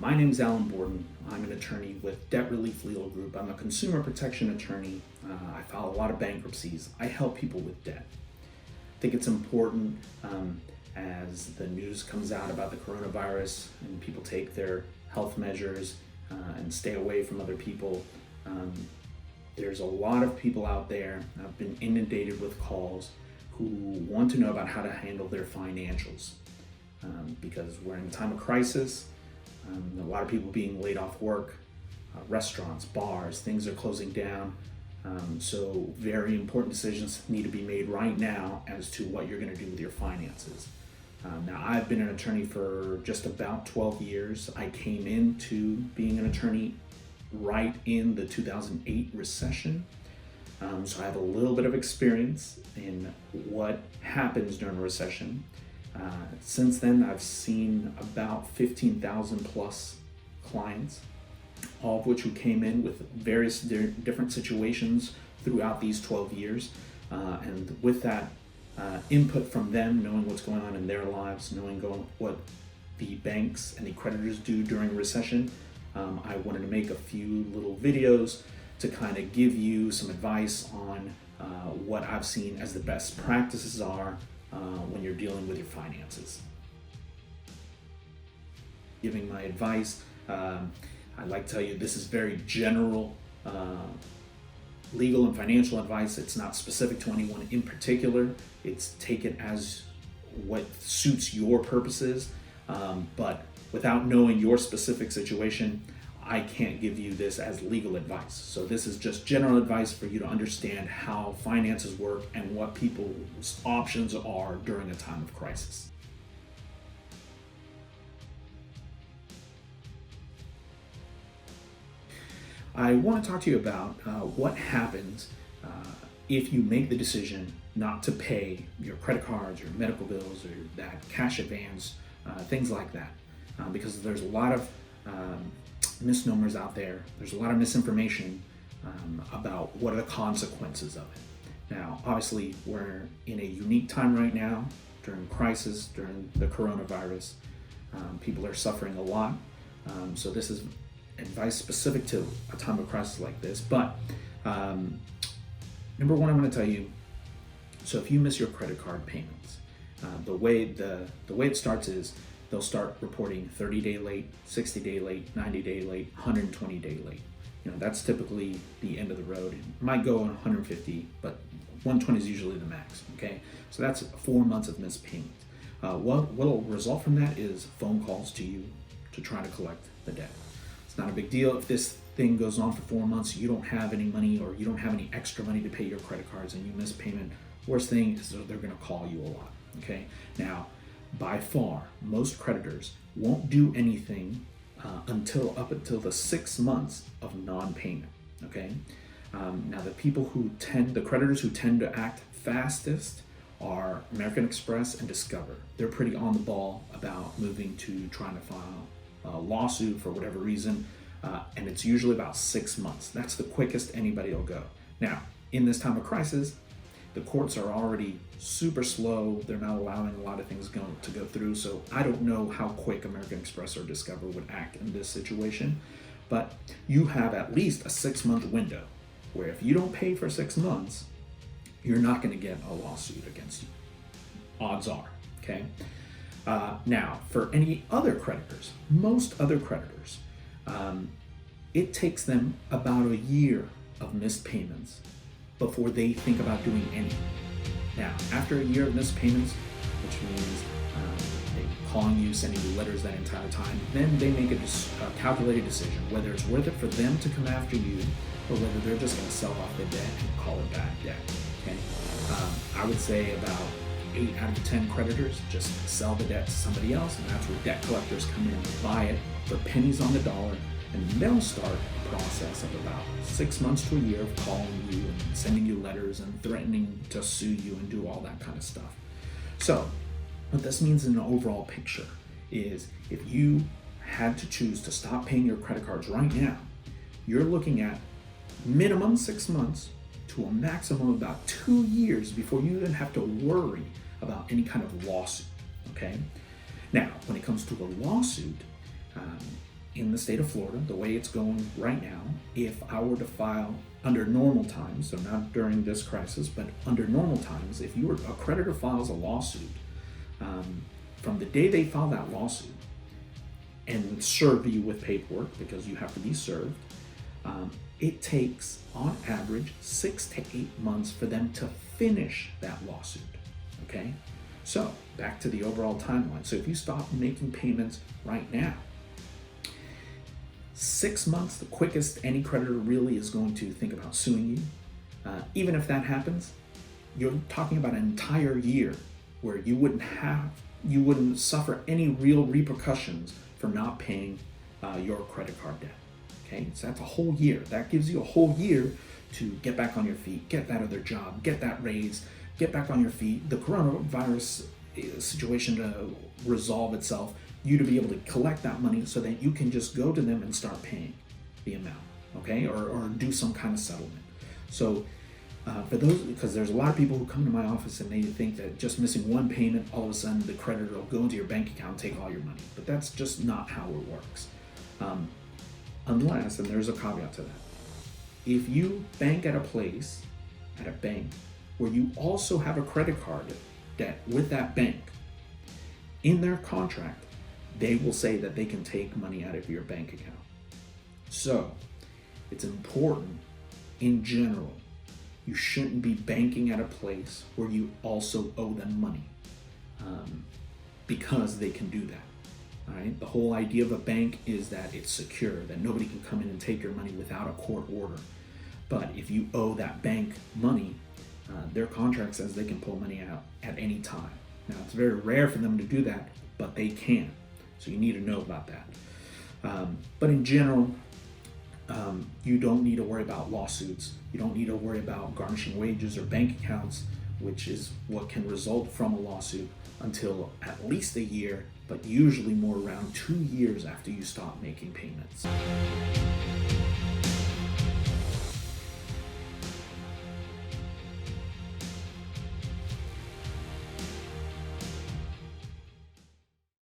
My name is Alan Borden. I'm an attorney with Debt Relief Legal Group. I'm a consumer protection attorney. I file a lot of bankruptcies. I help people with debt. I think it's important as the news comes out about the coronavirus and people take their health measures and stay away from other people. There's a lot of people out there. I've been inundated with calls who want to know about how to handle their financials because we're in a time of crisis. A lot of people being laid off work, restaurants, bars, things are closing down. So very important decisions need to be made right now as to what you're going to do with your finances. Now, I've been an attorney for just about 12 years. I came into being an attorney right in the 2008 recession. So I have a little bit of experience in what happens during a recession. Since then, I've seen about 15,000 plus clients, all of which who came in with various different situations throughout these 12 years. And with that input from them, knowing what's going on in their lives, knowing what the banks and the creditors do during a recession, I wanted to make a few little videos to kind of give you some advice on what I've seen as the best practices are when you're dealing with your finances. Giving my advice, I'd like to tell you this is very general legal and financial advice. It's not specific to anyone in particular. It's take it as what suits your purposes, but without knowing your specific situation, I can't give you this as legal advice. So this is just general advice for you to understand how finances work and what people's options are during a time of crisis. I want to talk to you about what happens if you make the decision not to pay your credit cards, your medical bills, or that cash advance, things like that. Because there's a lot of misnomers out there. There's a lot of misinformation about what are the consequences of it. Now, obviously, we're in a unique time right now during crisis, during the coronavirus. People are suffering a lot. So this is advice specific to a time of crisis like this. But number one, I'm going to tell you, so if you miss your credit card payments, the way it starts is they'll start reporting 30-day late, 60-day late, 90-day late, 120-day late. That's typically the end of the road. It might go on 150, but 120 is usually the max, okay? So that's 4 months of missed payments. What will result from that is phone calls to you to try to collect the debt. It's not a big deal if this thing goes on for 4 months, you don't have any money or you don't have any extra money to pay your credit cards and you miss payment. Worst thing is they're gonna call you a lot, okay? Now, by far, most creditors won't do anything up until the 6 months of non-payment, okay? Now, the creditors who tend to act fastest are American Express and Discover. They're pretty on the ball about moving to trying to file a lawsuit for whatever reason, and it's usually about 6 months. That's the quickest anybody will go. Now, in this time of crisis, the courts are already super slow. They're not allowing a lot of things to go through. So I don't know how quick American Express or Discover would act in this situation, but you have at least a 6-month window where if you don't pay for 6 months, you're not going to get a lawsuit against you. Odds are, okay? Now, for any other creditors, most other creditors, it takes them about a year of missed payments before they think about doing anything. Now, after a year of missed payments, which means they calling you, sending you letters that entire time, then they make a calculated decision whether it's worth it for them to come after you or whether they're just going to sell off the debt and call it bad debt. Okay, I would say about 8 out of 10 creditors just sell the debt to somebody else, and that's where debt collectors come in and buy it for pennies on the dollar. And they'll start a process of about 6 months to a year of calling you and sending you letters and threatening to sue you and do all that kind of stuff. So what this means in an overall picture is if you had to choose to stop paying your credit cards right now, you're looking at minimum 6 months to a maximum of about 2 years before you even have to worry about any kind of lawsuit, okay? Now, when it comes to a lawsuit, in the state of Florida, the way it's going right now, if I were to file under normal times, so not during this crisis, but under normal times, if a creditor files a lawsuit, from the day they file that lawsuit and serve you with paperwork, because you have to be served, it takes on average 6 to 8 months for them to finish that lawsuit. Okay, so back to the overall timeline. So if you stop making payments right now, 6 months, the quickest any creditor really is going to think about suing you. Even if that happens, you're talking about an entire year where you wouldn't suffer any real repercussions for not paying your credit card debt. Okay, so that's a whole year. That gives you a whole year to get back on your feet, get that other job, get that raise, get back on your feet, the coronavirus situation to resolve itself, you to be able to collect that money so that you can just go to them and start paying the amount, okay, or do some kind of settlement. So for those, because there's a lot of people who come to my office and they think that just missing one payment, all of a sudden the creditor will go into your bank account and take all your money. But that's just not how it works. Unless, and there's a caveat to that, if you bank at a bank where you also have a credit card debt with that bank, in their contract, they will say that they can take money out of your bank account. So it's important in general, you shouldn't be banking at a place where you also owe them money, because they can do that. All right? The whole idea of a bank is that it's secure, that nobody can come in and take your money without a court order. But if you owe that bank money, their contract says they can pull money out at any time. Now, it's very rare for them to do that, but they can. So you need to know about that. But in general, you don't need to worry about lawsuits. You don't need to worry about garnishing wages or bank accounts, which is what can result from a lawsuit, until at least a year, but usually more around 2 years after you stop making payments.